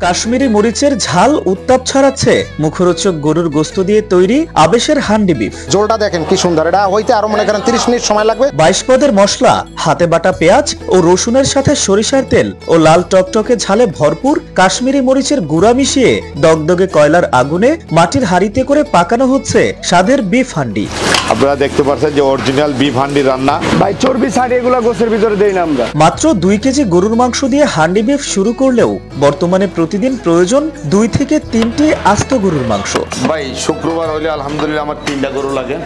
কাশ্মীরি মরিচের ঝাল উত্তাপ ছড়াচ্ছে মুখরোচক গরুর গোস্ত দিয়ে তৈরি আবেশের হান্ডি বিফ। ঝোলটা দেখেন কি সুন্দর, এটা হইতে আরো মনে করেন 30 মিনিট সময় লাগবে। 22 পদের মশলা, হাতে বাটা পেঁয়াজ ও রসুনের সাথে সরিষার তেল ও লাল টকটকে ঝালে ভরপুর কাশ্মীরি মরিচের গুঁড়া মিশিয়ে দগদগে কয়লার আগুনে মাটির হাঁড়িতে করে পাকানো হচ্ছে স্বাদের বিফ হান্ডি। আপনারা দেখতে পাচ্ছেন যে অরিজিনাল বিফ হান্ডি রান্না। ভাই চর্বি ছাড়িয়ে এগুলো গোছের ভিতরে দেই না আমরা। মাত্র 2 কেজি গরুর মাংস দিয়ে হান্ডি বিফ শুরু করলেও বর্তমানে প্রতিদিন প্রয়োজন 2 থেকে 3টি আস্ত গরুর মাংস। ভাই শুক্রবার হইলে আলহামদুলিল্লাহ আমার 3টা গরু লাগে,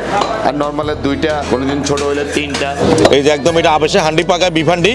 আর নরমালে 2টা, কোনোদিন ছোট হইলে 3টা। এই যে একদম এটা আবেশে হান্ডি পাকা বিফ হান্ডি,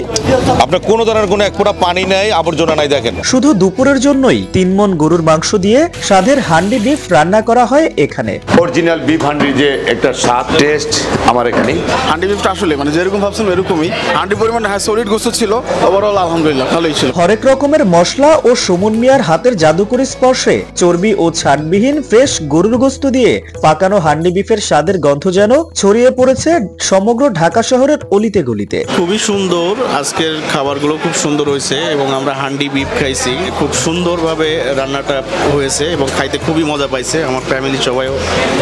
আপনার কোনো ধরনের কোনো এক ফোঁটা পানি নাই, আবর্জনা নাই। দেখেন শুধু দুপুরের জন্যই 3 মণ গরুর মাংস দিয়ে স্বাদের হান্ডি বিফ রান্না করা হয় এখানে। অরিজিনাল বিফ হান্ডির যে একটা স্বাদ টেস্ট আমার এখানে। হান্ডি বিফটা আসলে মানে যেরকম ভাবছেন এরকমই, হান্ডি পরিমাণ সলিড গোস্ত ছিল, ওভারঅল আলহামদুলিল্লাহ ভালোই ছিল। হরেক রকমের মশলা ও সুমন মিয়ার হাতের জাদুকরি স্পর্শে চর্বি ও ছাড়বিহীন ফ্রেশ গরুর গোস্ত দিয়ে পাকানো হান্ডি বিফের স্বাদের গন্ধ যেন ছড়িয়ে পড়েছে সমগ্র ঢাকা শহরের অলিতে গলিতে। খুবই সুন্দর, আজকের খাবারগুলো খুব সুন্দর হয়েছে এবং আমরা হান্ডি বিফ খাইছি, খুব সুন্দরভাবে রান্নাটা হয়েছে এবং খাইতে খুবই মজা পাইছে। আমার ফ্যামিলি সবাইও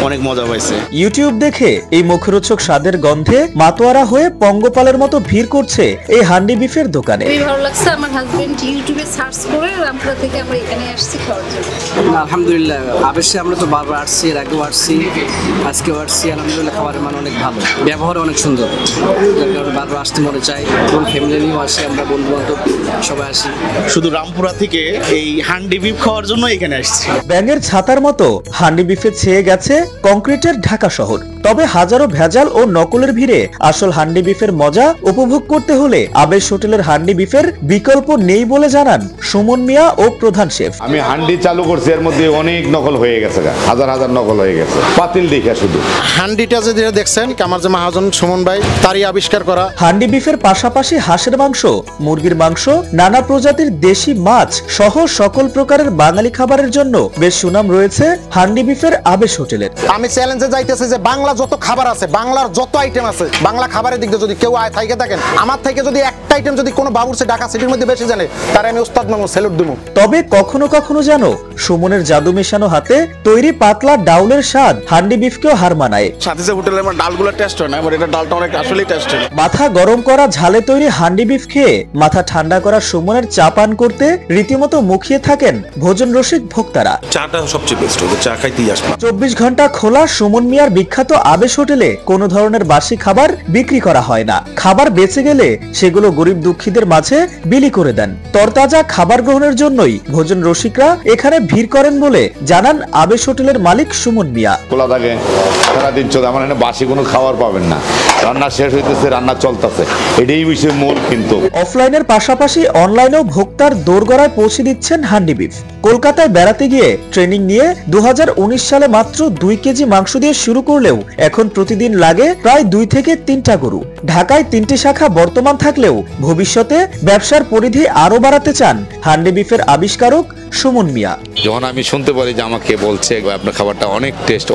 অনেক মজা পাইছে। ইউটিউব দেখে এই মুখরোচক স্বাদের গন্ধে মাতোয়ারা হয়ে পঙ্গপালের মতো ভিড় করছে এই হান্ডি বিফের দোকানে। খুবই ভালো লাগছে। আমার হাজবেন্ড ইউটিউবে সার্চ করে রামপুরা থেকে আমরা এখানে আসছি খাওয়ার জন্য। আলহামদুলিল্লাহ, আবেশে আমরা তো বারবার আসছি, এর আগেও আসছি, আজকেও আসছি। আলহামদুলিল্লাহ খাবারের মান অনেক ভালো, ব্যবহার অনেক সুন্দর, যার কারণে বারবার আসতে মনে চাই। এবং ফ্যামিলি নিয়েও আসি, আমরা বন্ধু বান্ধব সবাই আসি। শুধু রামপুরা থেকে এই হান্ডি বিফ খাওয়ার জন্য এখানে আসছি। ব্যাঙের ছাতার মতো হান্ডি বিফে ছেয়ে গেছে কংক্রিটের ঢাকা শহর। তবে হাজারো ভেজাল ও নকলের ভিড়ে আসল হান্ডি বিফের মজা উপভোগ করতে হলে আবেশ হোটেলের হান্ডি বিফের বিকল্প নেই বলে জানান সুমন মিয়া ও প্রধান শেফ। আমি হান্ডি চালু করছি, এর মধ্যে অনেক নকল হয়ে গেছে, হাজার হাজার নকল হয়ে গেছে। পাতিল দেখা শুধু হান্ডিটা যেটা দেখছেন আমার যে মহাজন সুমন ভাই তারই আবিষ্কার করা। হান্ডি বিফের পাশাপাশি হাঁসের মাংস, মুরগির মাংস, নানা প্রজাতির দেশি মাছ সহ সকল প্রকারের বাঙালি খাবারের জন্য বেশ সুনাম রয়েছে হান্ডি বিফের আবেশ হোটেলের। আমি চ্যালেঞ্জে যাইতেছি যে বাংলা যত খাবার আছে, বাংলার যত আইটেম আছে, বাংলা খাবারের দিক দিয়ে যদি কেউ আয় থাকে থাকেন, আমার থেকে যদি একটা আইটেম যদি কোনো বাবুর্চি ঢাকা সিটির মধ্যে বেশি জানে, তার আমি উস্তাদ মামু স্যালুট দেবো। তবে কখনো কখনো যেন সুমনের জাদু মেশানো হাতে তৈরি পাতলা ডাউলের স্বাদ হান্ডি বিফকেও হার মানায়। সাথে যে হোটেলে আমার ডালগুলো টেস্ট হয় না, এবার এটা ডালটা অনেক আসলেই টেস্ট হয়। মাথা গরম করা ঝালে তৈরি হান্ডি বিফ খেয়ে মাথা ঠান্ডা করা সুমনের চা পান করতে রীতিমতো মুখিয়ে থাকেন ভোজন রসিক ভোক্তারা। চাটা সবচেয়ে বেস্ট, চা খাইতেই আসবে। 24 ঘন্টা খোলা সুমন মিয়ার বিখ্যাত আবেশ হোটেলে কোনো ধরনের বাসি খাবার বিক্রি করা হয় না। খাবার বেঁচে গেলে সেগুলো গরিব দুঃখীদের মাঝে বিলি করে দেন। তরতাজা খাবার গ্রহণের জন্যই ভোজন রসিকরা এখানে ভিড় করেন বলে জানান আবেশ হোটেলের মালিক সুমন মিয়া। খোলা থাকে সারাদিন চলে, আমার এখানে বাসি কোনো খাবার পাবেন না। রান্না শেষ হইতেছে, রান্না চলতেছে, এটাই বিষয় মূল। কিন্তু অফলাইনের পাশাপাশি অনলাইনেও ভোক্তার দোরগোড়ায় পৌঁছে দিচ্ছেন হান্ডি বিফ। কলকাতায় বেড়াতে গিয়ে ট্রেনিং নিয়ে 2019 সালে মাত্র 2 কেজি মাংস দিয়ে শুরু করলেও এখন প্রতিদিন লাগে প্রায় 2 থেকে 3টা গরু। ঢাকায় 3টি শাখা বর্তমান থাকলেও ভবিষ্যতে ব্যবসার পরিধি আরো বাড়াতে চান হান্ডি বিফের আবিষ্কারক সুমন মিয়া। যখন আমি শুনতে পারি যে আমাকে বলছে আপনার খাবারটা অনেক টেস্ট,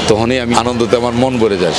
তখনই আমি আনন্দতে আমার মন ভরে যায়।